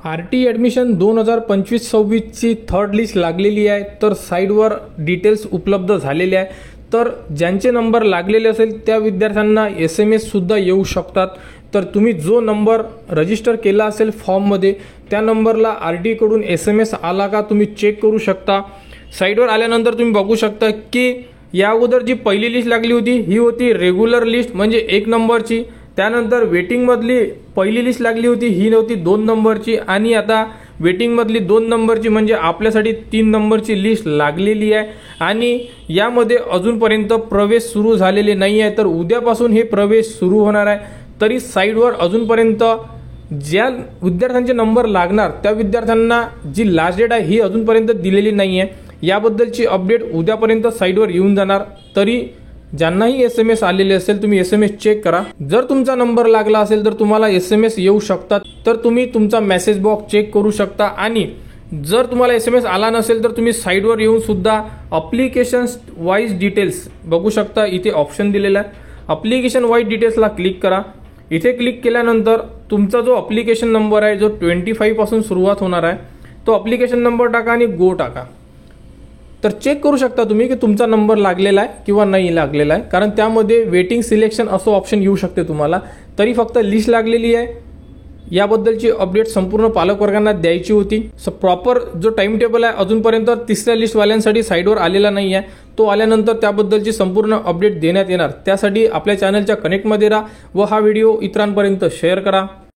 RT admission 2025-26ची third list लागलेली आहे। तर साईडवर डिटेल्स उपलब्ध झालेले आहे। तर ज्यांचे नंबर लागलेले असेल त्या विद्यार्थ्यांना SMS सुद्धा येऊ शकतात। तर तुम्ही जो नंबर रजिस्टर केला असेल फॉर्ममध्ये त्या नंबरला RT कडून SMS आला का तुम्ही चेक करू शकता। साईडवर आल्यानंतर तुम्ही बघू शकता की या अगोदर जी पहिली लिस्ट लागली होती ही होती रेग्युलर लिस्ट म्हणजे 1 नंबरची। त्यानंतर वेटिंगमधली पहिली लिस्ट लागली होती ही नव्हती 2 नंबरची आणि आता वेटिंगमधली 2 नंबरची म्हणजे आपल्यासाठी 3 नंबरची लिस्ट लागलेली आहे। आणि यामध्ये अजूनपर्यंत प्रवेश सुरू झालेले नाही आहे। तर उद्यापासून हे प्रवेश सुरू होणार आहे। तरी साईडवर अजूनपर्यंत ज्या विद्यार्थ्यांचे नंबर लागणार त्या विद्यार्थ्यांना जी लास्ट डेट आहे ही अजूनपर्यंत दिलेली नाही आहे। याबद्दलची अपडेट उद्यापर्यंत साईडवर येऊन जाणार। तरी ज्यांनाही SMS आलेले असेल तुम्ही SMS चेक करा। जर तुमचा नंबर लागला असेल तर तुम्हाला SMS येऊ शकतात। तर तुम्ही तुमचा मेसेज बॉक्स चेक करू शकता। आणि जर तुम्हाला SMS आला नसेल तर तुम्ही साईडवर येऊन सुद्धा ॲप्लिकेशन वाईज डिटेल्स बघू शकता। इथे ऑप्शन दिलेला आहे ॲप्लिकेशन वाईज डिटेल्सला क्लिक करा। इथे क्लिक केल्यानंतर तुमचा जो ॲप्लिकेशन नंबर आहे जो 25 पासून सुरुवात होणार आहे तो ॲप्लिकेशन नंबर टाका आणि गो टाका। तर चेक करू शकता तुम्ही की तुमचा नंबर लागलेला आहे किंवा नाही लागलेला आहे, कारण त्यामध्ये वेटिंग सिलेक्शन असं ऑप्शन येऊ शकते तुम्हाला। तरी फक्त लिस्ट लागलेली आहे याबद्दलची अपडेट संपूर्ण पालकवर्गांना द्यायची होती। सो प्रॉपर जो टाइम टेबल आहे अजूनपर्यंत तिसऱ्या लिस्टवाल्यांसाठी साईडवर आलेला नाही आहे। तो आल्यानंतर त्याबद्दलची संपूर्ण अपडेट देण्यात येणार। त्यासाठी आपल्या चॅनलच्या कनेक्टमध्ये राहा व हा व्हिडिओ इतरांपर्यंत शेअर करा।